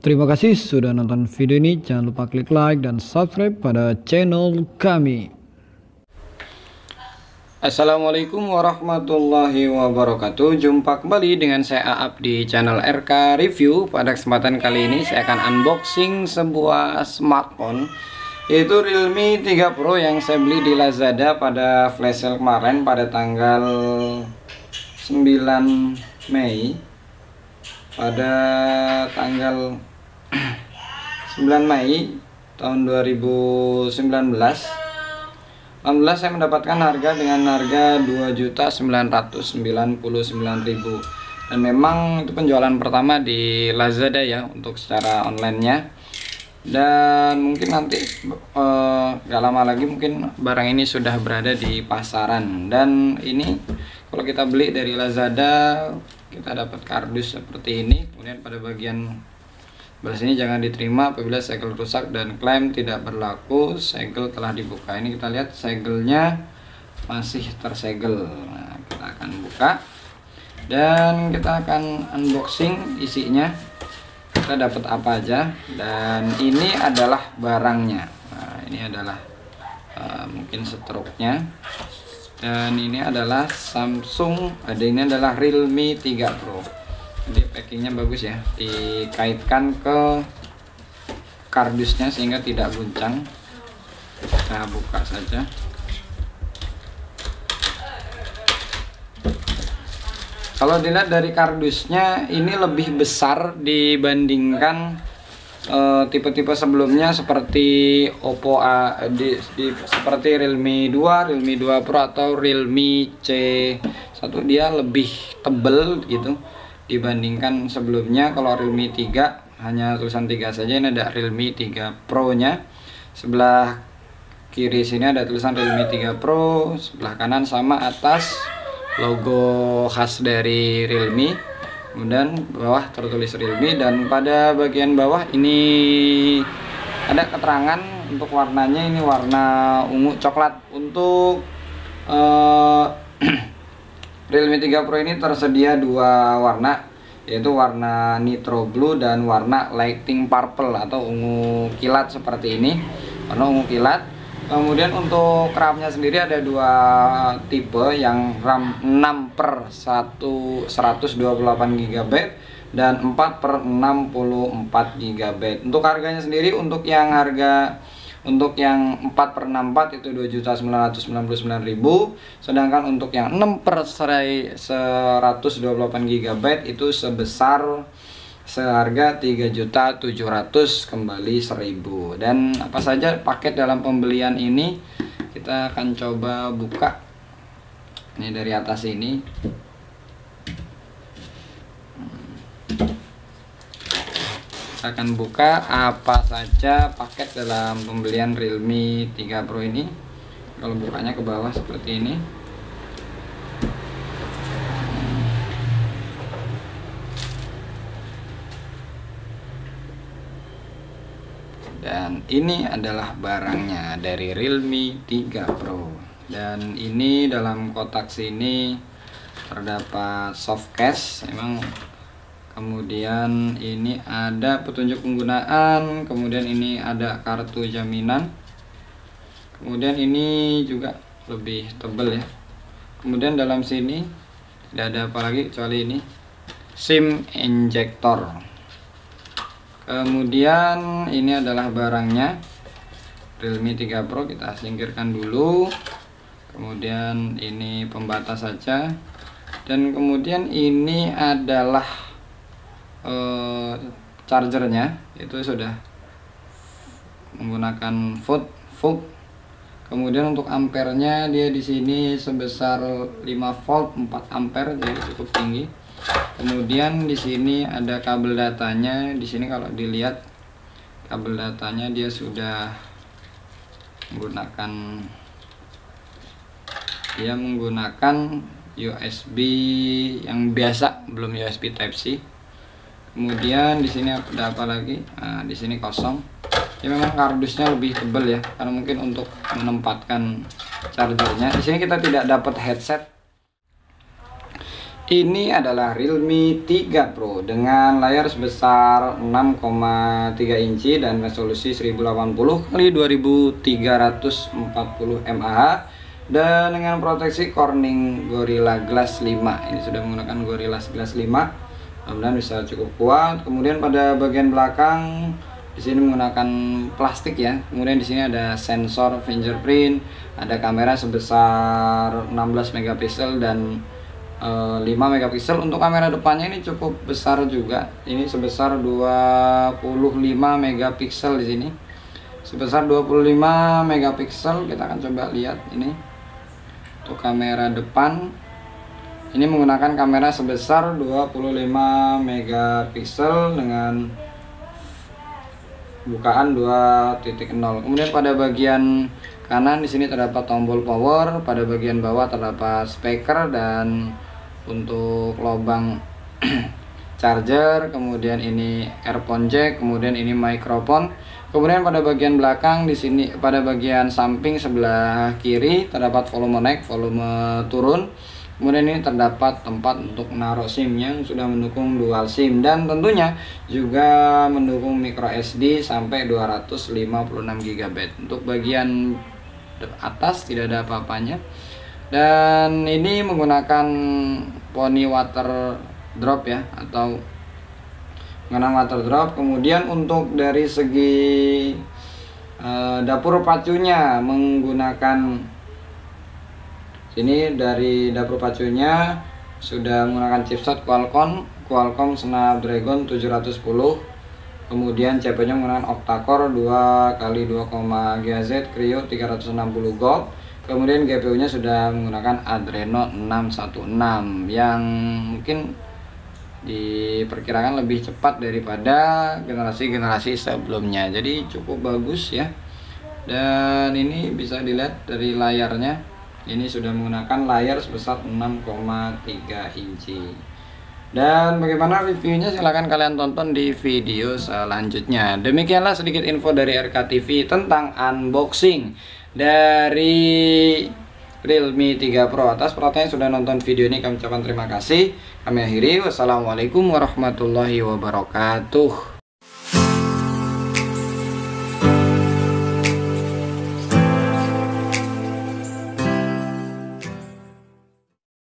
Terima kasih sudah nonton video ini. Jangan lupa klik like dan subscribe pada channel kami. Assalamualaikum warahmatullahi wabarakatuh. Jumpa kembali dengan saya Aap di channel RK Review. Pada kesempatan kali ini saya akan unboxing sebuah smartphone, yaitu Realme 3 Pro yang saya beli di Lazada pada flash sale kemarin pada tanggal 9 Mei. Pada tanggal 9 Mei tahun 2019, alhamdulillah saya mendapatkan harga dengan harga 2.999.000, dan memang itu penjualan pertama di Lazada ya untuk secara online-nya. Dan mungkin nanti gak lama lagi mungkin barang ini sudah berada di pasaran. Dan ini kalau kita beli dari Lazada, kita dapat kardus seperti ini. Kemudian pada bagian balas ini jangan diterima apabila segel rusak dan klaim tidak berlaku. Segel telah dibuka. Ini kita lihat segelnya masih tersegel. Nah, kita akan buka dan kita akan unboxing isinya. Kita dapat apa aja, dan ini adalah barangnya. Nah, ini adalah mungkin struknya. Dan ini adalah Samsung, ini adalah Realme 3 Pro. Jadi packingnya bagus ya, dikaitkan ke kardusnya sehingga tidak guncang. Kita buka saja. Kalau dilihat dari kardusnya, ini lebih besar dibandingkan tipe-tipe sebelumnya seperti Oppo seperti Realme 2, Realme 2 Pro atau Realme C1. Dia lebih tebel gitu dibandingkan sebelumnya. Kalau Realme 3 hanya tulisan 3 saja. Ini ada Realme 3 Pro nya. Sebelah kiri sini ada tulisan Realme 3 Pro, sebelah kanan sama atas logo khas dari Realme. Kemudian bawah tertulis Realme, dan pada bagian bawah ini ada keterangan untuk warnanya. Ini warna ungu coklat. Untuk Realme 3 Pro ini tersedia dua warna, yaitu warna Nitro Blue dan warna Lighting Purple atau ungu kilat seperti ini, warna ungu kilat. Kemudian untuk RAM-nya sendiri ada dua tipe, yang RAM 6/128 GB dan 4/64 GB. Untuk harganya sendiri, untuk yang 4/64 itu 2.999.000, sedangkan untuk yang 6/128 GB itu sebesar seharga 3.700.000 kembali 1.000. Dan apa saja paket dalam pembelian ini kita akan coba buka. Ini dari atas ini. Kita akan buka apa saja paket dalam pembelian Realme 3 Pro ini. Kalau bukanya ke bawah seperti ini. Dan ini adalah barangnya dari Realme 3 Pro. Dan ini dalam kotak sini terdapat soft case memang. Kemudian ini ada petunjuk penggunaan. Kemudian ini ada kartu jaminan. Kemudian ini juga lebih tebal ya. Kemudian dalam sini tidak ada apa lagi kecuali ini SIM injector. Kemudian ini adalah barangnya Realme 3 Pro. Kita singkirkan dulu. Kemudian ini pembatas saja. Dan kemudian ini adalah chargernya, itu sudah menggunakan VOOC. Kemudian untuk ampernya dia di sini sebesar 5 volt 4 ampere, jadi cukup tinggi. Kemudian di sini ada kabel datanya. Di sini kalau dilihat kabel datanya dia sudah menggunakan USB yang biasa, belum USB Type C. Kemudian di sini ada apa lagi? Nah, di sini kosong. Ya memang kardusnya lebih tebal ya, karena mungkin untuk menempatkan chargernya. Di sini kita tidak dapat headset. Ini adalah Realme 3 Pro dengan layar sebesar 6,3 inci dan resolusi 1080 x 2340 mAh dan dengan proteksi Corning Gorilla Glass 5. Ini sudah menggunakan Gorilla Glass 5. Mudah-mudahan bisa cukup kuat. Kemudian pada bagian belakang di sini menggunakan plastik ya. Kemudian di sini ada sensor fingerprint, ada kamera sebesar 16 megapiksel dan 5 megapiksel. Untuk kamera depannya ini cukup besar juga. Ini sebesar 25 megapiksel di sini. Sebesar 25 megapiksel. Kita akan coba lihat ini. Untuk kamera depan ini menggunakan kamera sebesar 25 megapiksel dengan bukaan 2.0. Kemudian pada bagian kanan di sini terdapat tombol power, pada bagian bawah terdapat speaker dan untuk lubang charger, kemudian ini earphone jack, kemudian ini mikrofon. Kemudian pada bagian belakang di sini pada bagian samping sebelah kiri terdapat volume naik, volume turun. Kemudian ini terdapat tempat untuk menaruh SIM yang sudah mendukung dual SIM dan tentunya juga mendukung micro SD sampai 256 GB. Untuk bagian atas tidak ada apa-apanya. Dan ini menggunakan poni water drop ya, atau menggunakan water drop. Kemudian untuk dari segi dapur pacunya menggunakan sini, dari dapur pacunya sudah menggunakan chipset Qualcomm Snapdragon 710. Kemudian CPU-nya menggunakan octa-core 2x2, GHz Kryo 360 Gold. Kemudian GPU-nya sudah menggunakan Adreno 616 yang mungkin diperkirakan lebih cepat daripada generasi-generasi sebelumnya. Jadi cukup bagus ya. Dan ini bisa dilihat dari layarnya. Ini sudah menggunakan layar sebesar 6,3 inci. Dan bagaimana reviewnya silahkan kalian tonton di video selanjutnya. Demikianlah sedikit info dari RKTV tentang unboxing dari Realme 3 Pro. Atas perhatiannya sudah nonton video ini kami ucapkan terima kasih. Kami akhiri. Wassalamualaikum warahmatullahi wabarakatuh.